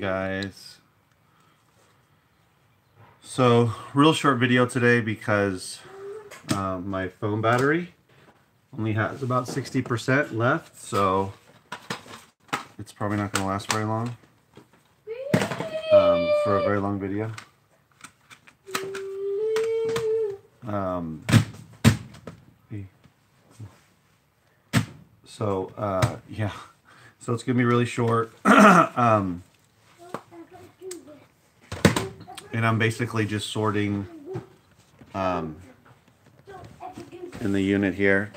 guys. So, real short video today because my phone battery only has about 60% left, so it's probably not going to last very long for a very long video. Yeah, so it's going to be really short. And I'm basically just sorting in the unit here,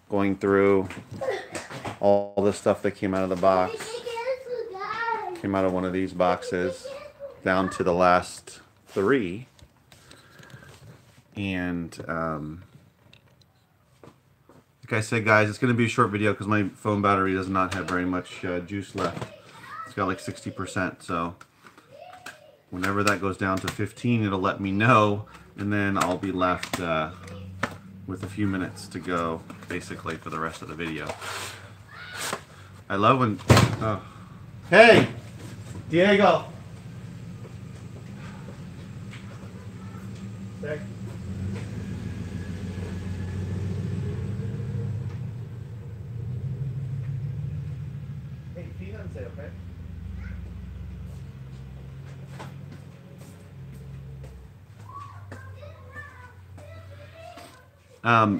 going through all the stuff that came out of the box, came out of one of these boxes, down to the last 3. And like I said, guys, it's going to be a short video because my phone battery does not have very much juice left. It's got like 60%, so whenever that goes down to 15, it'll let me know, and then I'll be left with a few minutes to go, basically, for the rest of the video. I love when... Oh. Hey! Diego! Hey. Hey, feet on say, okay?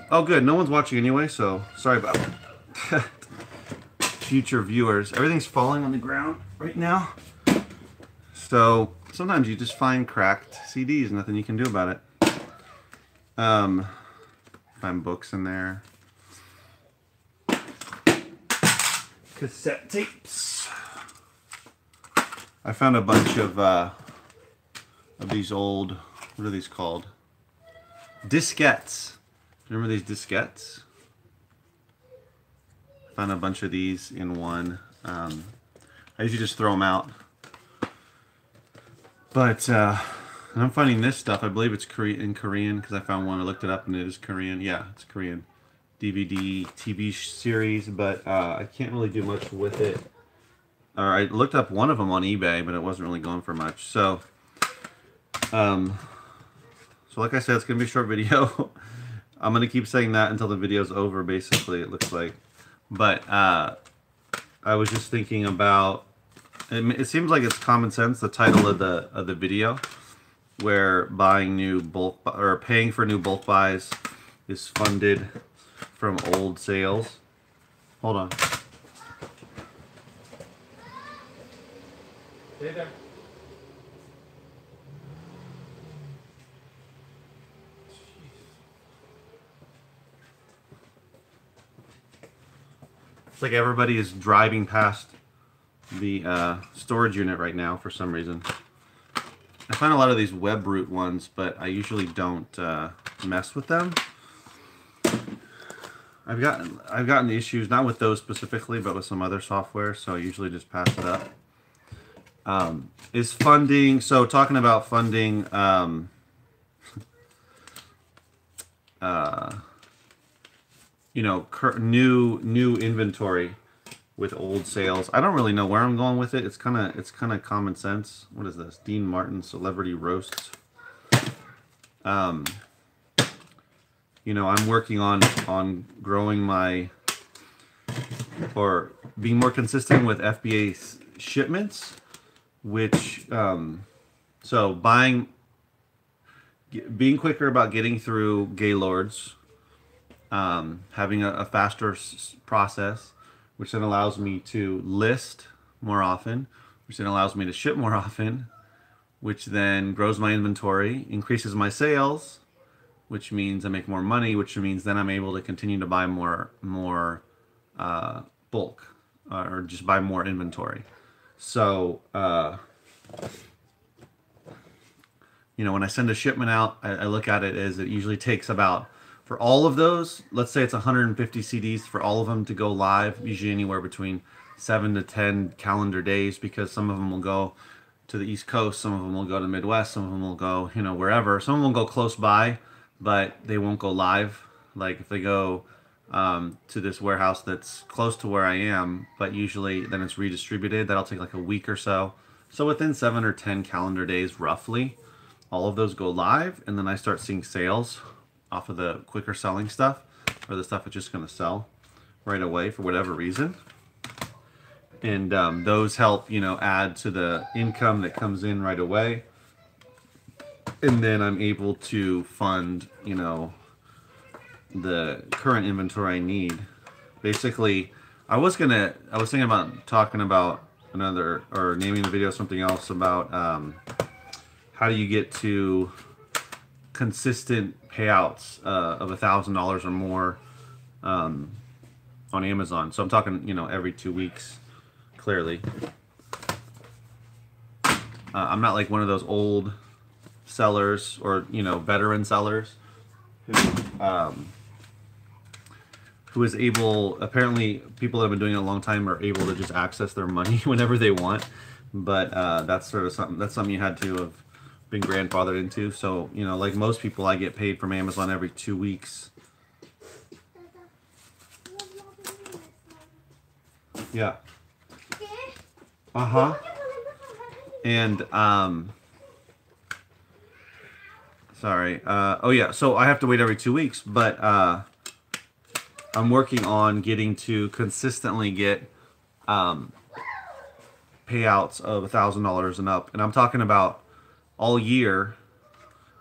Oh good, no one's watching anyway, so sorry about future viewers. Everything's falling on the ground right now. So sometimes you just find cracked CDs, nothing you can do about it. Find books in there. Cassette tapes. I found a bunch of these old, what are these called? Diskettes. Remember these diskettes? I found a bunch of these in one. I usually just throw them out. But and I'm finding this stuff. I believe it's in Korean because I found one. I looked it up and it is Korean. Yeah, it's Korean. DVD, TV series, but I can't really do much with it. Or I looked up one of them on eBay, but it wasn't really going for much. So, like I said, it's going to be a short video. I'm going to keep saying that until the video's over, basically, it looks like. But I was just thinking about, it seems like it's common sense, the title of the video, where buying new bulk, or paying for new bulk buys is funded from old sales. Hold on. Stay there. It's like everybody is driving past the storage unit right now for some reason. I find a lot of these WebRoot ones, but I usually don't mess with them. I've gotten issues, not with those specifically, but with some other software, so I usually just pass it up. Is funding, so talking about funding, you know, new inventory with old sales. I don't really know where I'm going with it. It's kind of common sense. What is this? Dean Martin Celebrity Roasts. You know, I'm working on growing my, or being more consistent with FBA shipments, which so being quicker about getting through Gaylords, having a faster process, which then allows me to list more often, which then allows me to ship more often, which then grows my inventory, increases my sales, which means I make more money, which means then I'm able to continue to buy more bulk, or just buy more inventory. So, you know, when I send a shipment out, I look at it as it usually takes about, for all of those, let's say it's 150 CDs, for all of them to go live, usually anywhere between 7 to 10 calendar days, because some of them will go to the East Coast, some of them will go to the Midwest, some of them will go, you know, wherever. Some of them will go close by, but they won't go live. Like if they go to this warehouse that's close to where I am, but usually then it's redistributed. That'll take like a week or so. So within 7 or 10 calendar days, roughly, all of those go live, and then I start seeing sales off of the quicker selling stuff, or the stuff that's just going to sell right away for whatever reason. And those help, add to the income that comes in right away. And then I'm able to fund, the current inventory I need. Basically, I was thinking about talking about another, or naming the video something else about how do you get to consistent payouts of $1,000 or more on Amazon. So I'm talking, every 2 weeks, clearly. I'm not like one of those old sellers or, veteran sellers who is able, apparently people that have been doing it a long time are able to just access their money whenever they want. But that's sort of something you had to have been grandfathered into. So, like most people, I get paid from Amazon every 2 weeks. Yeah. Uh-huh. And, sorry. Oh yeah, so I have to wait every 2 weeks, but I'm working on getting to consistently get payouts of $1,000 and up. And I'm talking about all year,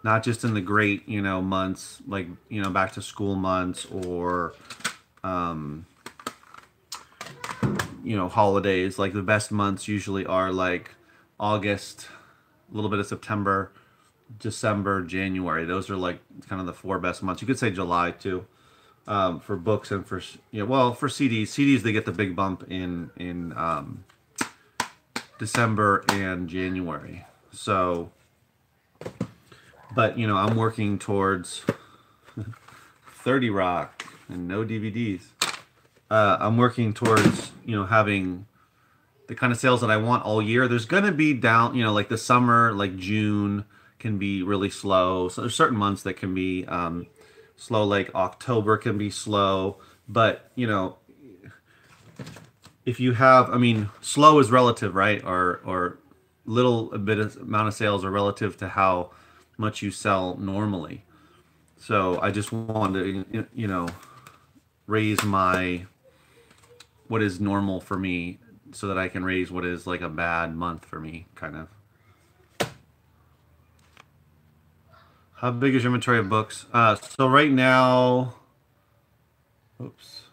not just in the great, months, like, back to school months or, holidays. Like the best months usually are like August, a little bit of September, December, January. Those are like kind of the 4 best months. You could say July too, for books and for, for CDs. CDs, they get the big bump in December and January. So, but, I'm working towards 30 Rock and no DVDs. I'm working towards, having the kind of sales that I want all year. There's going to be down, like the summer, like June can be really slow. So there's certain months that can be slow, like October can be slow. But, if you have, slow is relative, right? Or a bit of amount of sales are relative to how much you sell normally. So I just wanted to, raise what is normal for me so that I can raise what is like a bad month for me, kind of. How big is your inventory of books? So right now, oops.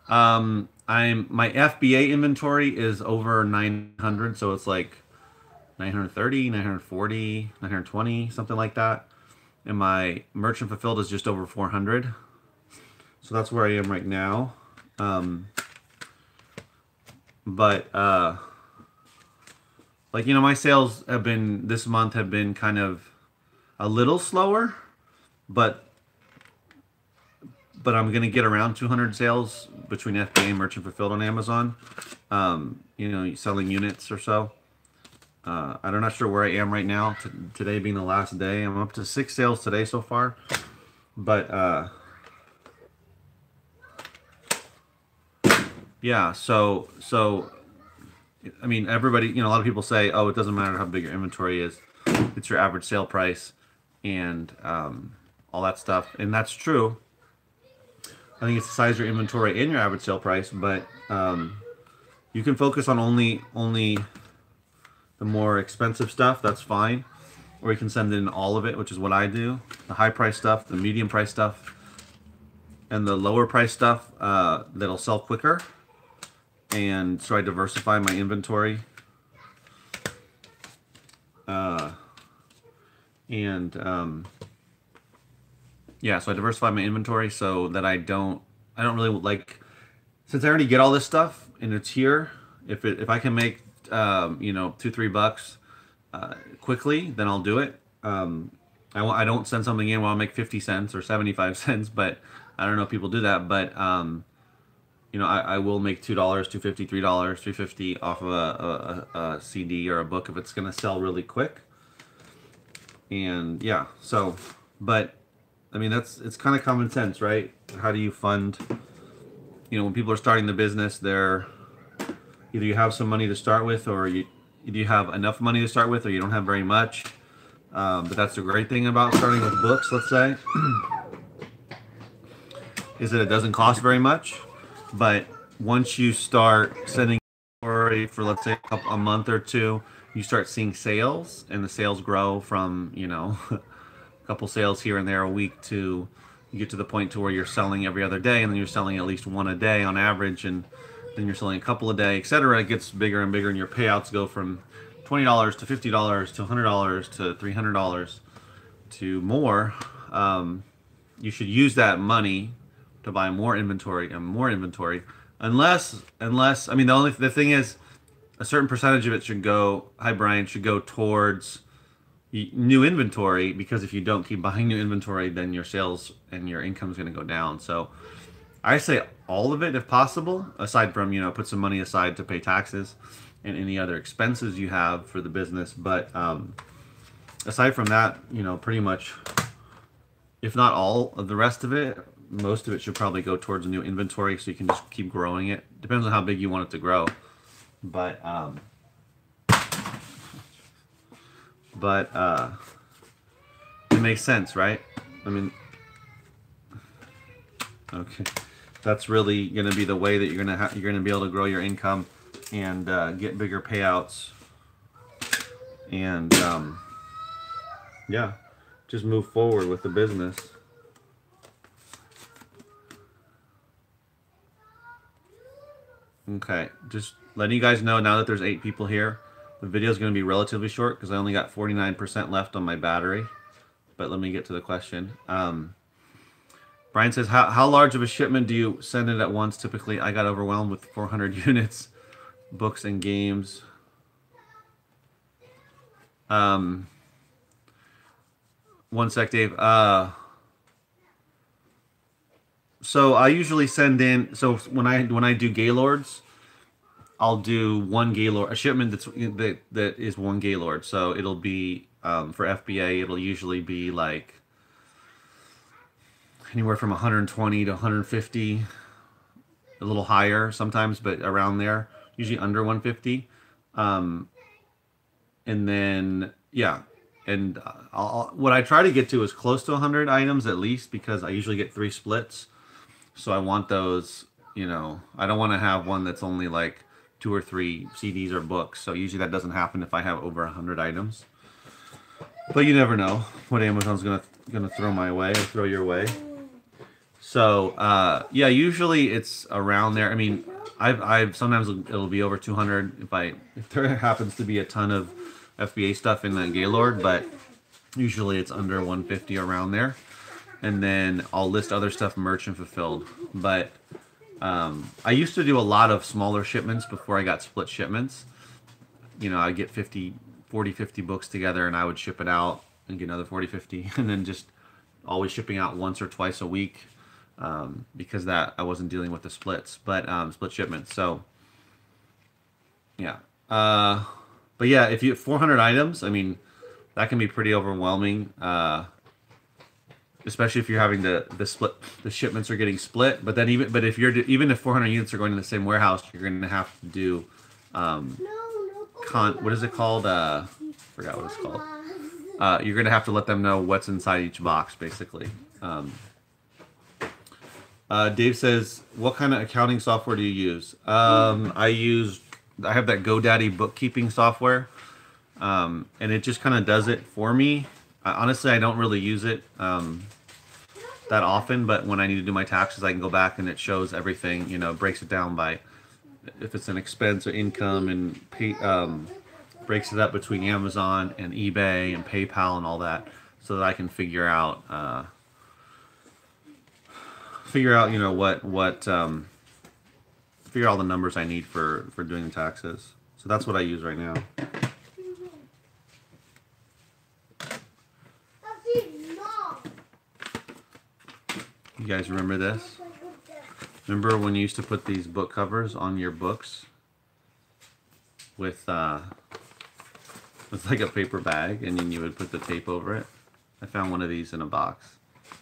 My FBA inventory is over 900, so it's like 930, 940, 920, something like that. And my merchant fulfilled is just over 400. So that's where I am right now. Like, my sales this month have been kind of a little slower, but I'm going to get around 200 sales between FBA and merchant fulfilled on Amazon, selling units or so. I'm not sure where I am right now, today being the last day. I'm up to 6 sales today so far, but yeah, so everybody, a lot of people say, oh, it doesn't matter how big your inventory is, it's your average sale price and all that stuff, and that's true. I think it's the size of your inventory and your average sale price, but you can focus on only the more expensive stuff, that's fine. Or you can send in all of it, which is what I do. The high price stuff, the medium price stuff, and the lower price stuff that'll sell quicker. And so I diversify my inventory. Yeah, so I diversify my inventory so that I don't really like, since I already get all this stuff and it's here, if I can make $2-3 quickly, then I'll do it. I don't send something in where I'll make 50 cents or 75 cents, but I don't know if people do that, but I will make $2, $2.50, $3, $3.50 off of a CD or a book if it's going to sell really quick. And yeah, so, but I mean, it's kind of common sense, right? How do you fund, when people are starting the business, they're either you have some money to start with, or you have enough money to start with, or you don't have very much. But that's the great thing about starting with books, let's say, is that it doesn't cost very much. But once you start sending for, let's say, a month or two, you start seeing sales, and the sales grow from, a couple sales here and there a week to you get to the point to where you're selling every other day, and then you're selling at least one a day on average, and then you're selling a couple a day, etc. It gets bigger and bigger, and your payouts go from $20 to $50 to $100 to $300 to more. You should use that money to buy more inventory and more inventory, unless I mean, the thing is, a certain percentage of it should go. Hi Brian, should go towards new inventory, because if you don't keep buying new inventory, then your sales and your income is going to go down. So I say all of it if possible, aside from, put some money aside to pay taxes and any other expenses you have for the business. But aside from that, pretty much, if not all of the rest of it, most of it should probably go towards a new inventory, so you can just keep growing it. Depends on how big you want it to grow. But it makes sense, right? I mean, okay, that's really going to be the way that you're going to be able to grow your income and get bigger payouts, and yeah, just move forward with the business. Okay, just letting you guys know now that there's 8 people here. The video is going to be relatively short because I only got 49% left on my battery. But let me get to the question. Brian says, how large of a shipment do you send it at once? Typically, I got overwhelmed with 400 units, books and games. One sec, Dave. So I usually send in. So when I do Gaylords, I'll do one Gaylord, a shipment that is one Gaylord. So it'll be for FBA, it'll usually be like anywhere from 120 to 150, a little higher sometimes, but around there, usually under 150. And then yeah, and what I try to get to is close to 100 items at least, because I usually get 3 splits. So I want those, I don't want to have one that's only like 2 or 3 CDs or books. So usually that doesn't happen if I have over 100 items. But you never know what Amazon's gonna throw my way or throw your way. So yeah, usually it's around there. I mean, I've sometimes it'll be over 200 if there happens to be a ton of FBA stuff in the Gaylord, but usually it's under 150 around there. And then I'll list other stuff merchant fulfilled. But I used to do a lot of smaller shipments before I got split shipments. I'd get 40, 50 books together, and I would ship it out and get another 40, 50, and then just always shipping out once or twice a week, because that I wasn't dealing with the splits, but split shipments. So yeah, but yeah, if you have 400 items, I mean, that can be pretty overwhelming. Especially if you're having the shipments are getting split. But then even if 400 units are going to the same warehouse, you're going to have to do what is it called? Forgot what it's called. You're going to have to let them know what's inside each box, basically. Dave says, what kind of accounting software do you use? I have that GoDaddy bookkeeping software, and it just kind of does it for me. Honestly, I don't really use it that often, but when I need to do my taxes, I can go back and it shows everything, breaks it down by if it's an expense or income, and breaks it up between Amazon and eBay and PayPal and all that, so that I can figure out figure all the numbers I need for doing the taxes. So that's what I use right now. You guys remember this? Remember when you used to put these book covers on your books with like a paper bag, and then you would put the tape over it? I found one of these in a box.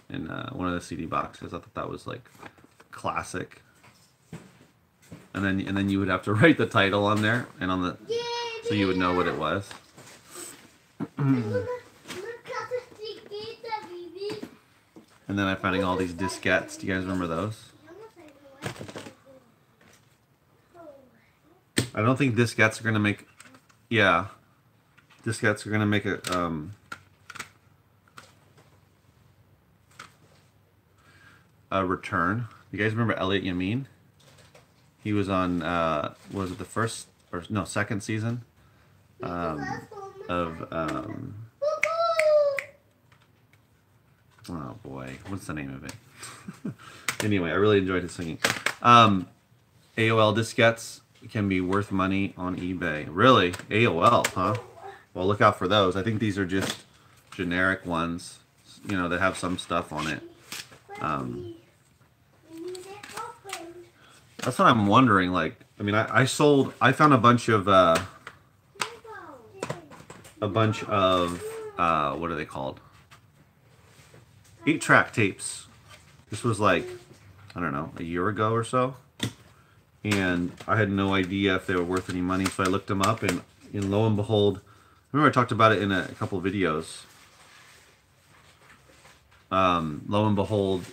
in one of the CD boxes. I thought that was like classic. And then you would have to write the title on there and on the so you would know what it was. And then I'm finding all these diskettes. Do you guys remember those? I don't think diskettes are gonna make. Yeah, diskettes are gonna make a return. You guys remember Elliot Yamin? He was on. Was it the first or no second season of? Oh boy, what's the name of it? Anyway, I really enjoyed his singing. AOL diskettes can be worth money on eBay. Really? AOL, huh? Well, look out for those. I think these are just generic ones, you know, that have some stuff on it. That's what I'm wondering. Like, I mean, I found a bunch of what are they called? 8-track tapes. This was like, I don't know, a year ago or so. And I had no idea if they were worth any money, so I looked them up, and lo and behold, I remember I talked about it in a couple of videos. Lo and behold,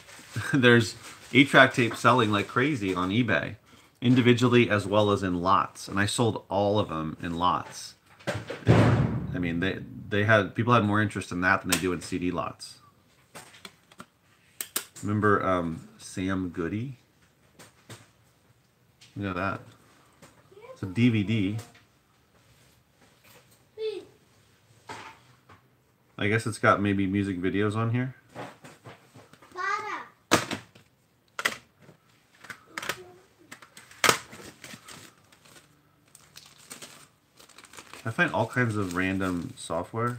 there's 8-track tapes selling like crazy on eBay, individually as well as in lots, and I sold all of them in lots. I mean, people had more interest in that than they do in CD lots. Remember Sam Goody? Look at that. It's a DVD. I guess it's got maybe music videos on here. I find all kinds of random software.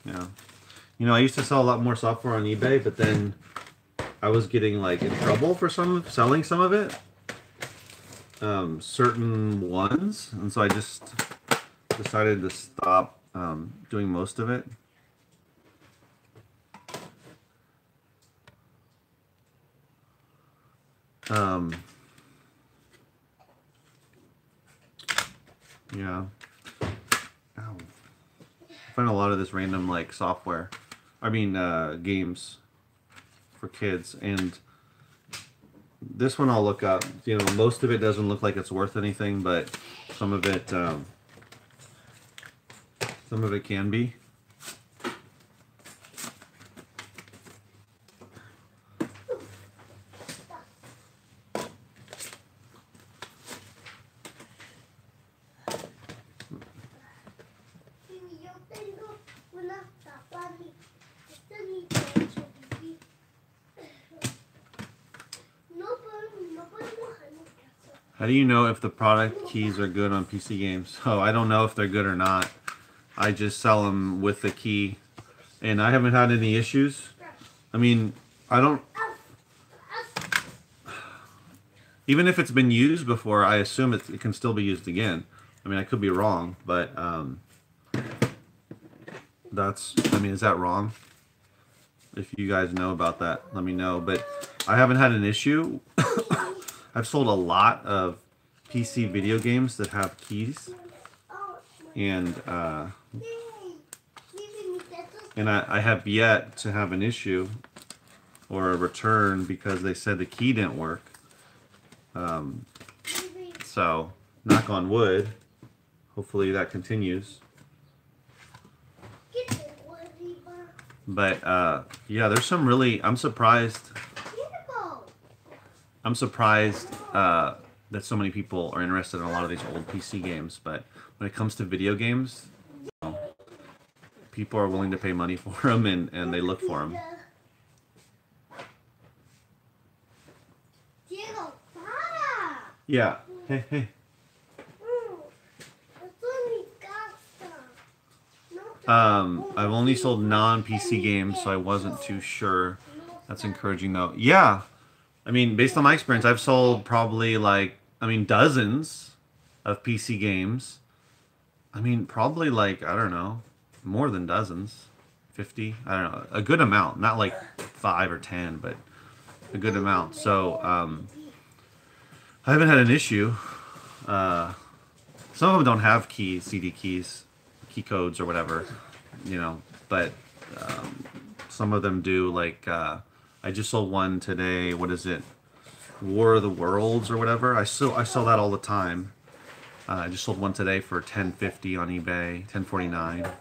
Yeah. You know, I used to sell a lot more software on eBay, but then I was getting like in trouble for selling some of it. Certain ones, and so I just decided to stop doing most of it. Yeah. Ow. I find a lot of this random like software. I mean games for kids, and this one I'll look up. You know, most of it doesn't look like it's worth anything, but some of it can be. How do you know if the product keys are good on PC games? Oh, I don't know if they're good or not. I just sell them with the key, and I haven't had any issues. I mean, I don't... Even if it's been used before, I assume it can still be used again. I mean, I could be wrong, but that's... I mean, is that wrong? If you guys know about that, let me know. But I haven't had an issue. I've sold a lot of PC video games that have keys, and I have yet to have an issue or a return because they said the key didn't work. So, knock on wood, hopefully that continues. But yeah, there's some really, I'm surprised that so many people are interested in a lot of these old PC games, but when it comes to video games, you know, people are willing to pay money for them, and they look for them. Yeah. Hey, hey. I've only sold non-PC games, so I wasn't too sure. That's encouraging, though. Yeah. I mean, based on my experience, I've sold probably like, I mean, dozens of PC games. I mean, probably like, I don't know, more than dozens. 50. I don't know, a good amount, not like 5 or 10, but a good amount. So I haven't had an issue. Some of them don't have keys, CD keys, key codes or whatever, you know, but some of them do. Like I just sold one today. What is it? War of the Worlds or whatever. I sell that all the time. I just sold one today for $10.50 on eBay, $10.49.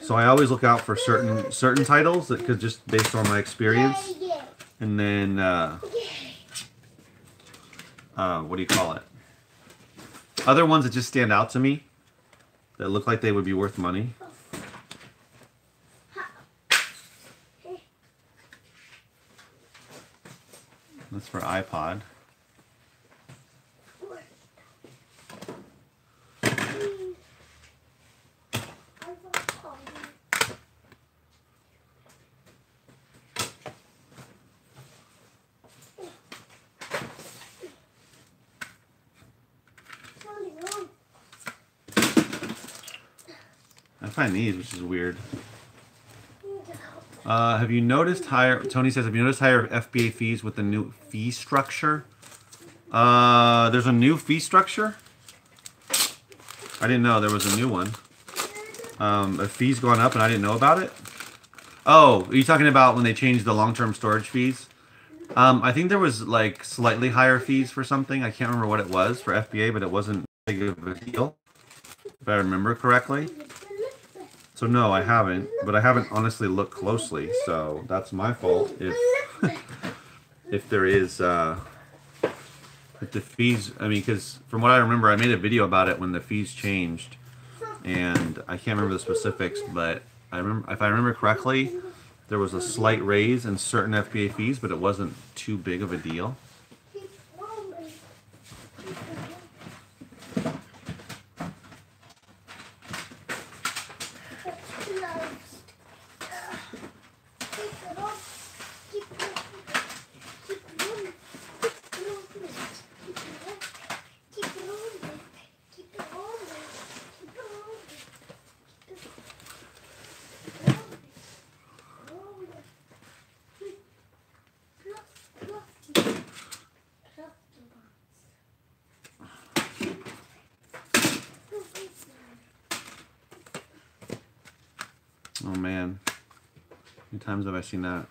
So I always look out for certain titles that could, just based on my experience. And then what do you call it? Other ones that just stand out to me that look like they would be worth money. That's for iPod. I find these, which is weird. Have you noticed higher? Tony says, have you noticed higher FBA fees with the new fee structure? There's a new fee structure? I didn't know there was a new one. A fee's gone up and I didn't know about it? Oh, are you talking about when they changed the long-term storage fees? I think there was like slightly higher fees for something. I can't remember what it was for FBA, but it wasn't big of a deal, if I remember correctly. So no, I haven't, but I haven't honestly looked closely, so that's my fault if if there is if the fees. I mean, because from what I remember, I made a video about it when the fees changed, and I can't remember the specifics, but I remember, if I remember correctly, there was a slight raise in certain FBA fees, but it wasn't too big of a deal. Oh man, how many times have I seen that?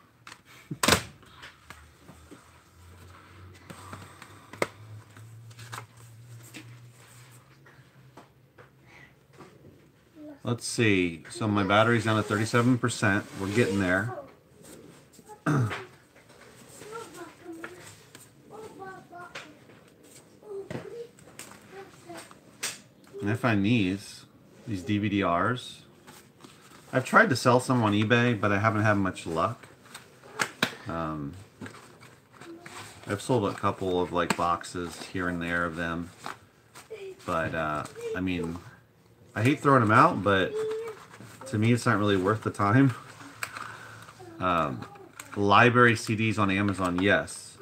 Let's see, so my battery's down to 37%, we're getting there. And I find these DVD-Rs. I've tried to sell some on eBay, but I haven't had much luck. I've sold a couple of like boxes here and there of them, but I mean, I hate throwing them out, but to me it's not really worth the time. Library CDs on Amazon, yes,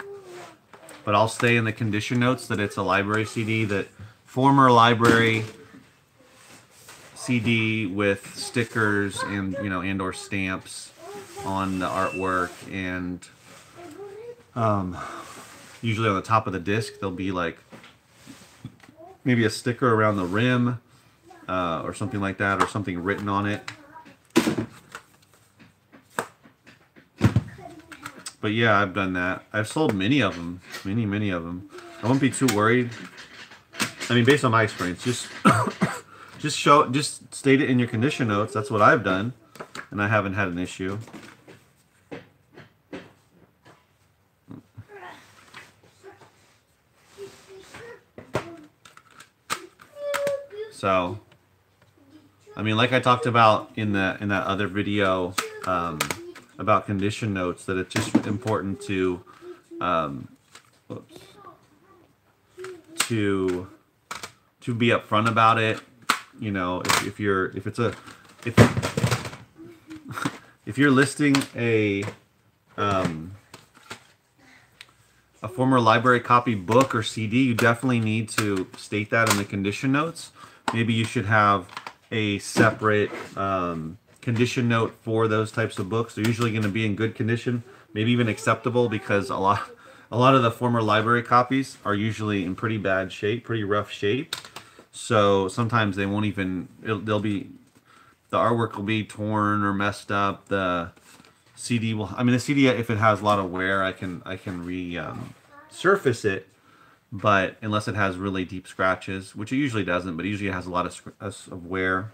but I'll stay in the condition notes that it's a library CD, that former library CD with stickers and, you know, and or stamps on the artwork, and usually on the top of the disc there'll be like maybe a sticker around the rim or something like that, or something written on it. But yeah, I've done that. I've sold many of them, many of them. I won't be too worried. I mean, based on my experience, just just state it in your condition notes. That's what I've done, and I haven't had an issue. So, I mean, like I talked about in that other video about condition notes, that it's just important to to be upfront about it. You know, if you're listing a former library copy book or CD, you definitely need to state that in the condition notes. Maybe you should have a separate condition note for those types of books. They're usually going to be in good condition, maybe even acceptable, because a lot of the former library copies are usually in pretty bad shape, pretty rough shape. So sometimes they won't even, they'll be, the artwork will be torn or messed up. The CD will, I mean, the CD, if it has a lot of wear, I can surface it, but unless it has really deep scratches, which it usually doesn't, but it usually has a lot of wear.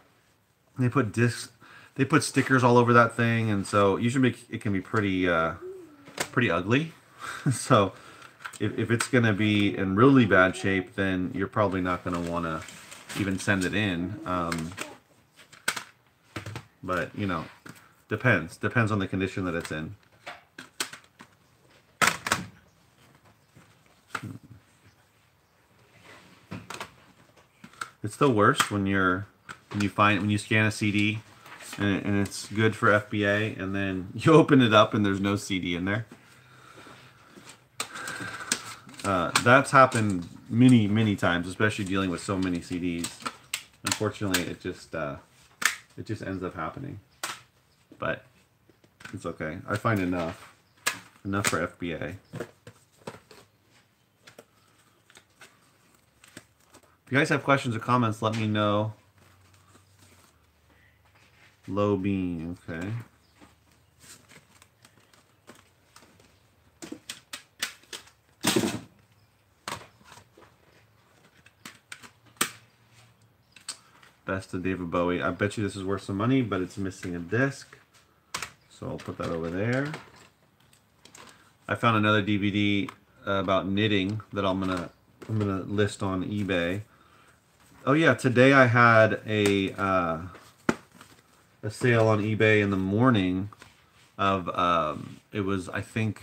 And they put discs, they put stickers all over that thing, and so usually it can be pretty pretty ugly. So if it's going to be in really bad shape, then you're probably not going to want to even send it in. But, you know, depends on the condition that it's in. It's the worst when you scan a CD and it's good for FBA, and then you open it up and there's no CD in there. That's happened many times, especially dealing with so many CDs. Unfortunately, it just ends up happening. But it's okay. I find enough for FBA. If you guys have questions or comments, let me know. Low beam, okay. Best of David Bowie. I bet you this is worth some money, but it's missing a disc. So I'll put that over there. I found another DVD about knitting that I'm gonna list on eBay. Oh yeah, today I had a sale on eBay in the morning of it was, I think,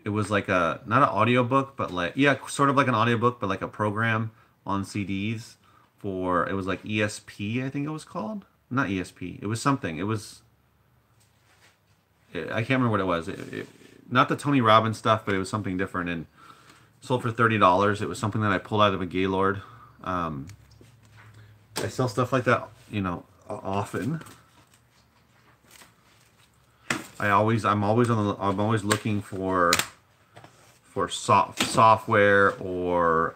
it was like not an audiobook, but like, yeah, sort of like an audiobook, but like a program on CDs for, it was like ESP, I think it was called. Not ESP, it was something. It was, I can't remember what it was. Not the Tony Robbins stuff, but it was something different, and sold for $30. It was something that I pulled out of a Gaylord. I sell stuff like that, you know, often. I'm always looking for software or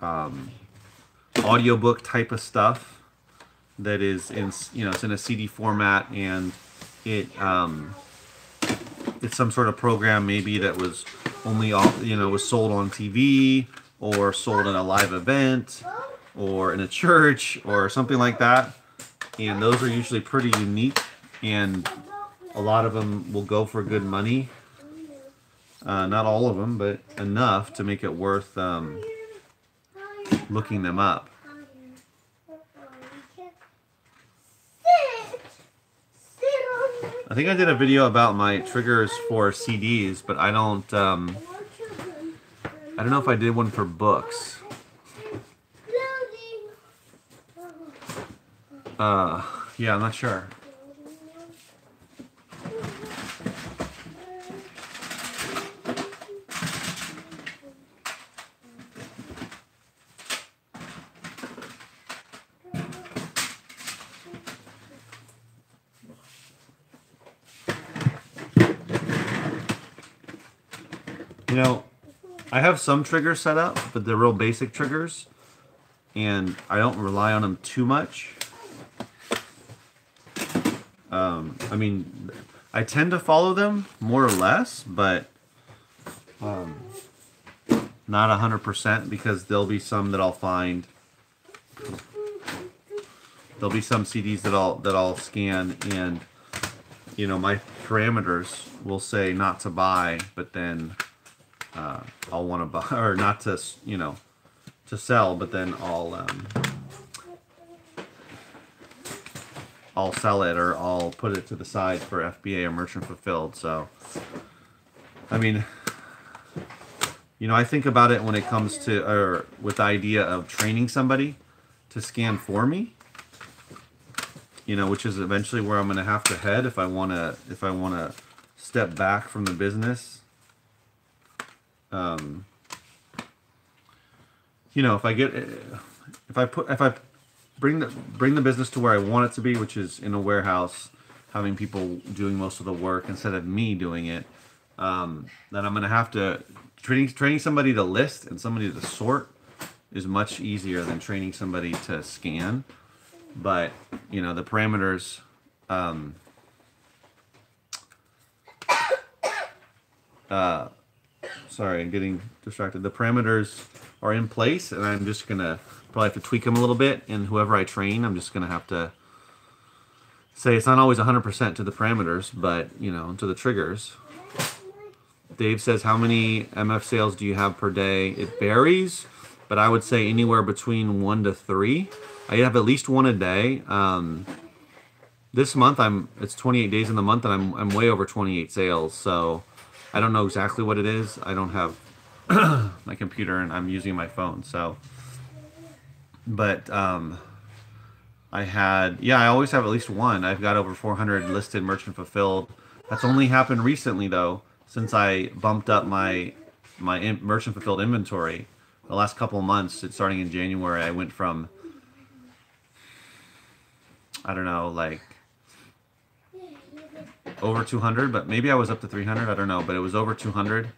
audiobook type of stuff that is in, you know, it's in a CD format, and it's some sort of program maybe that was only, you know, was sold on TV or sold in a live event or in a church or something like that. And those are usually pretty unique, and a lot of them will go for good money. Not all of them, but enough to make it worth looking them up. I think I did a video about my triggers for CDs, but I don't know if I did one for books. Yeah, I'm not sure. You know, I have some triggers set up, but they're real basic triggers, and I don't rely on them too much. I mean, I tend to follow them more or less, but not 100%, because there'll be some that I'll find. There'll be some CDs that I'll scan, and you know, my parameters will say not to buy, but then I'll want to buy, or not to, you know, to sell, but then I'll sell it, or I'll put it to the side for FBA or merchant fulfilled. So, I mean, you know, I think about it when it comes to, or with the idea of training somebody to scan for me, you know, which is eventually where I'm going to have to head if I want to step back from the business. you know, if I bring the business to where I want it to be, which is in a warehouse, having people doing most of the work instead of me doing it, then I'm gonna have to training somebody to list and somebody to sort is much easier than training somebody to scan. But you know, the parameters. Sorry, I'm getting distracted. The parameters are in place, and I'm just gonna probably have to tweak them a little bit. And whoever I train, I'm just gonna have to say it's not always 100% to the parameters, but you know, to the triggers. Dave says, how many MF sales do you have per day? It varies, but I would say anywhere between 1 to 3. I have at least 1 a day. This month it's 28 days in the month, and I'm way over 28 sales. So I don't know exactly what it is. I don't have my computer, and I'm using my phone. So, but I always have at least 1. I've got over 400 listed merchant fulfilled. That's only happened recently though, since I bumped up my merchant fulfilled inventory. The last couple of months, starting in January, I went from, I don't know, like over 200, but maybe I was up to 300. I don't know, but it was over 200,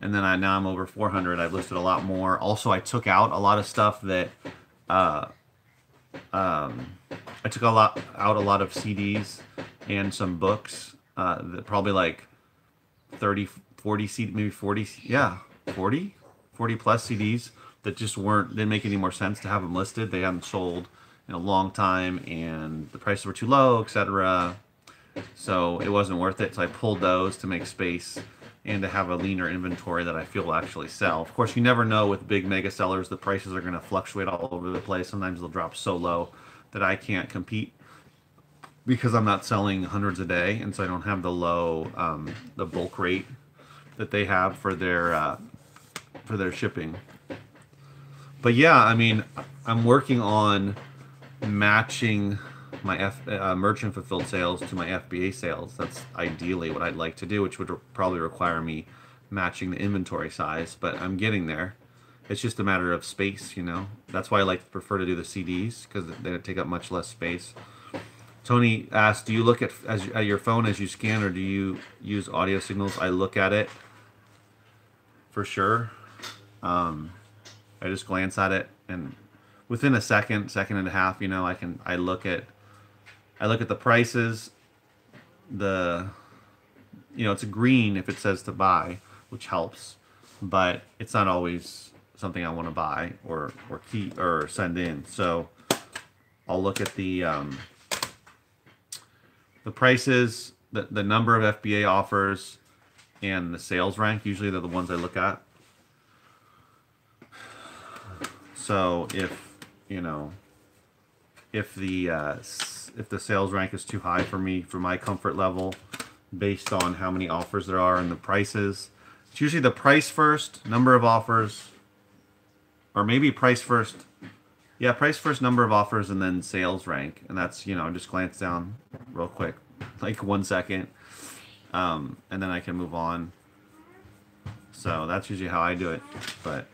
and then now I'm over 400. I've listed a lot more. Also, I took out a lot of stuff that I took out a lot of CDs and some books. That probably like 30, 40 CD, maybe 40, yeah, 40 plus CDs that just didn't make any more sense to have them listed. They haven't sold in a long time, and the prices were too low, etc. So it wasn't worth it. So I pulled those to make space and to have a leaner inventory that I feel will actually sell. Of course, you never know with big mega sellers. The prices are going to fluctuate all over the place. Sometimes they'll drop so low that I can't compete because I'm not selling hundreds a day, and so I don't have the low, the bulk rate that they have for their shipping. But yeah, I mean, I'm working on matching my merchant fulfilled sales to my FBA sales. That's ideally what I'd like to do, which would probably require me matching the inventory size, but I'm getting there. It's just a matter of space, you know. That's why I prefer to do the CDs, because they take up much less space. Tony asked, do you look at your phone as you scan, or do you use audio signals? I look at it for sure. I just glance at it, and within a second and a half, you know, I look at the prices. You know, it's green if it says to buy, which helps, but it's not always something I want to buy or keep or send in. So I'll look at the prices, the number of FBA offers, and the sales rank. Usually they're the ones I look at. So if the sales rank is too high for me, for my comfort level, based on how many offers there are and the prices, it's usually the price first, number of offers, or maybe price first. Yeah, price first, number of offers, and then sales rank. And that's, you know, just glance down real quick, like 1 second, and then I can move on. So that's usually how I do it. But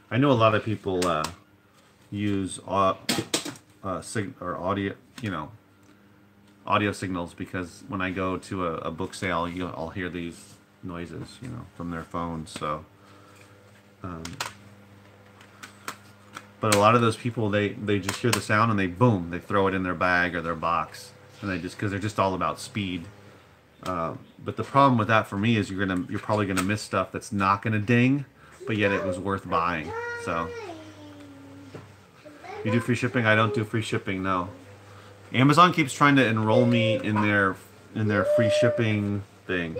I know a lot of people use audio, you know, audio signals, because when I go to a book sale, I'll hear these noises, you know, from their phones. So, but a lot of those people, they just hear the sound and they throw it in their bag or their box, and because they're just all about speed. But the problem with that for me is you're probably gonna miss stuff that's not gonna ding, but yet it was worth buying. So you do free shipping? I don't do free shipping, no. Amazon keeps trying to enroll me in their free shipping thing,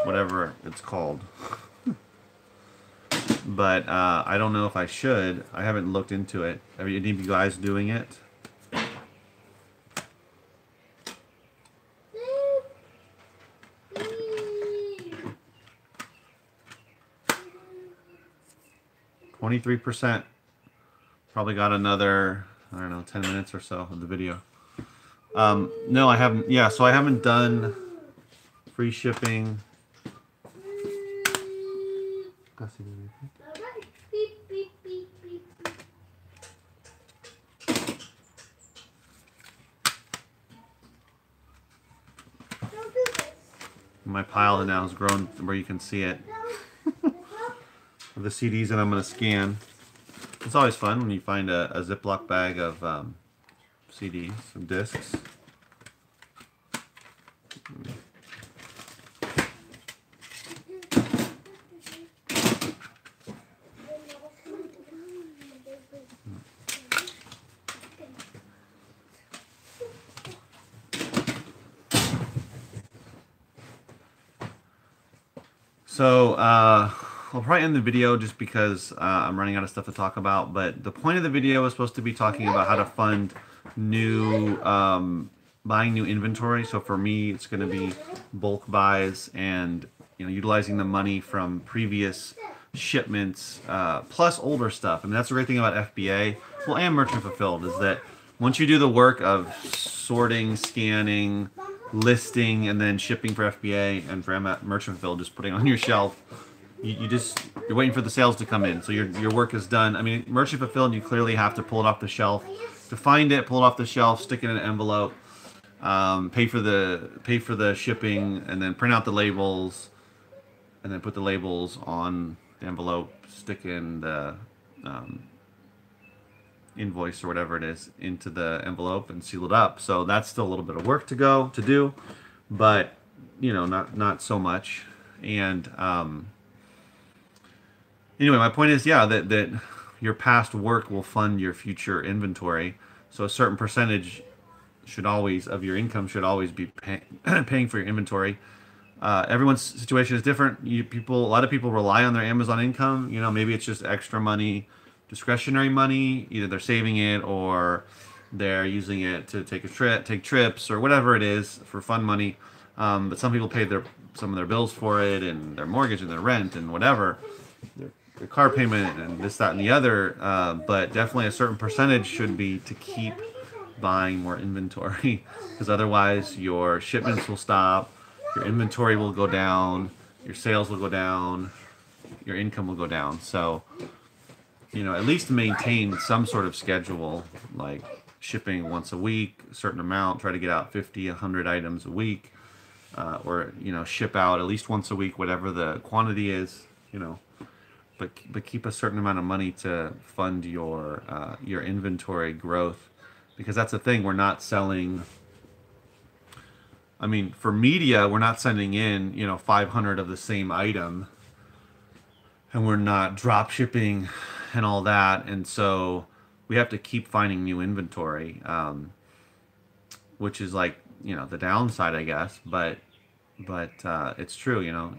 whatever it's called. But I don't know if I should. I haven't looked into it. Are any of you guys doing it? %. Probably got another, I don't know, 10 minutes or so of the video. No, I haven't. Yeah, so I haven't done free shipping. My pile now has grown where you can see it. The CDs that I'm going to scan. It's always fun when you find a Ziploc bag of CDs, some discs. So, I'll probably end the video just because I'm running out of stuff to talk about, but the point of the video is supposed to be talking about how to fund new, buying new inventory. So for me, it's going to be bulk buys and, you know, utilizing the money from previous shipments, plus older stuff. I mean, that's the great thing about FBA, well, and Merchant Fulfilled, is that once you do the work of sorting, scanning, listing, and then shipping for FBA and for Merchant Fulfilled, just putting it on your shelf, you're waiting for the sales to come in. So your work is done. I mean, Merchant Fulfilled, you clearly have to pull it off the shelf. To find it, pull it off the shelf, stick it in an envelope, pay for the shipping, and then print out the labels, and then put the labels on the envelope, stick in the invoice or whatever it is into the envelope and seal it up. So that's still a little bit of work to do, but you know, not so much. And anyway, my point is, yeah, that your past work will fund your future inventory. So a certain percentage of your income should always be paying for your inventory. Everyone's situation is different. A lot of people rely on their Amazon income. You know, maybe it's just extra money, discretionary money. Either they're saving it or they're using it to take trips or whatever it is for fun money. But some people pay some of their bills for it, and their mortgage and their rent and whatever, their car payment and this, that, and the other. But definitely a certain percentage should be to keep buying more inventory, because otherwise your shipments will stop, your inventory will go down, your sales will go down, your income will go down. So, you know, at least maintain some sort of schedule, like shipping once a week, a certain amount, try to get out 50, 100 items a week, or, you know, ship out at least once a week, whatever the quantity is, you know, but keep a certain amount of money to fund your inventory growth, because that's the thing. We're not selling, I mean, for media, we're not sending in, you know, 500 of the same item, and we're not drop shipping and all that. And so we have to keep finding new inventory, which is like, you know, the downside, I guess. But it's true, you know,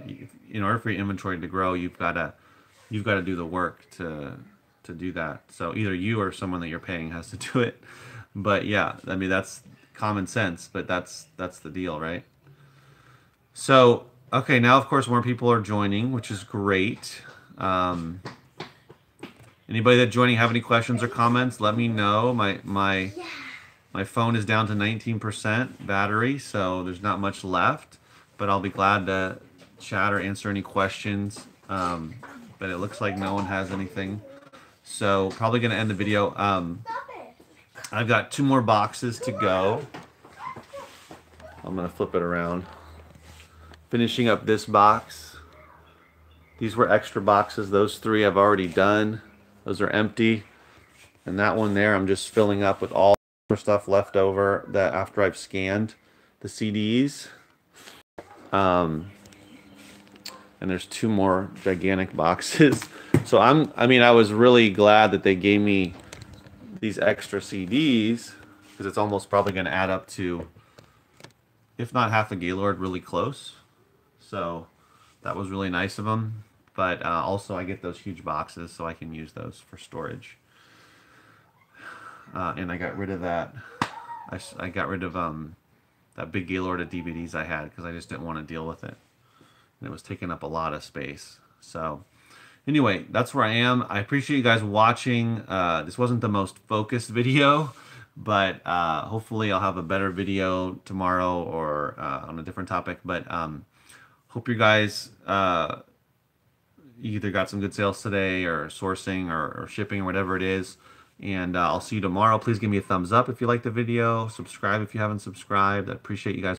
in order for your inventory to grow, you've got to do the work to do that. So either you or someone that you're paying has to do it. But yeah, I mean, that's common sense, but that's the deal, right? So, okay, now of course more people are joining, which is great. Anybody that's joining have any questions or comments, let me know. My phone is down to 19% battery, so there's not much left, but I'll be glad to chat or answer any questions. But it looks like no one has anything, so probably gonna end the video. I've got 2 more boxes to go. I'm gonna flip it around. Finishing up this box. These were extra boxes. Those 3 I've already done. Those are empty. And that one there, I'm just filling up with all the stuff left over that after I've scanned the CDs. And there's 2 more gigantic boxes. So I was really glad that they gave me these extra CDs, because it's almost probably going to add up to, if not half a Gaylord, really close. So that was really nice of them. But also I get those huge boxes, so I can use those for storage. And I got rid of that. I got rid of that big Gaylord of DVDs I had, because I just didn't want to deal with it. And it was taking up a lot of space. So anyway, that's where I am. I appreciate you guys watching. This wasn't the most focused video, but hopefully I'll have a better video tomorrow or on a different topic. But hope you guys either got some good sales today, or sourcing, or shipping, or whatever it is. And I'll see you tomorrow. Please give me a thumbs up if you liked the video. Subscribe if you haven't subscribed. I appreciate you guys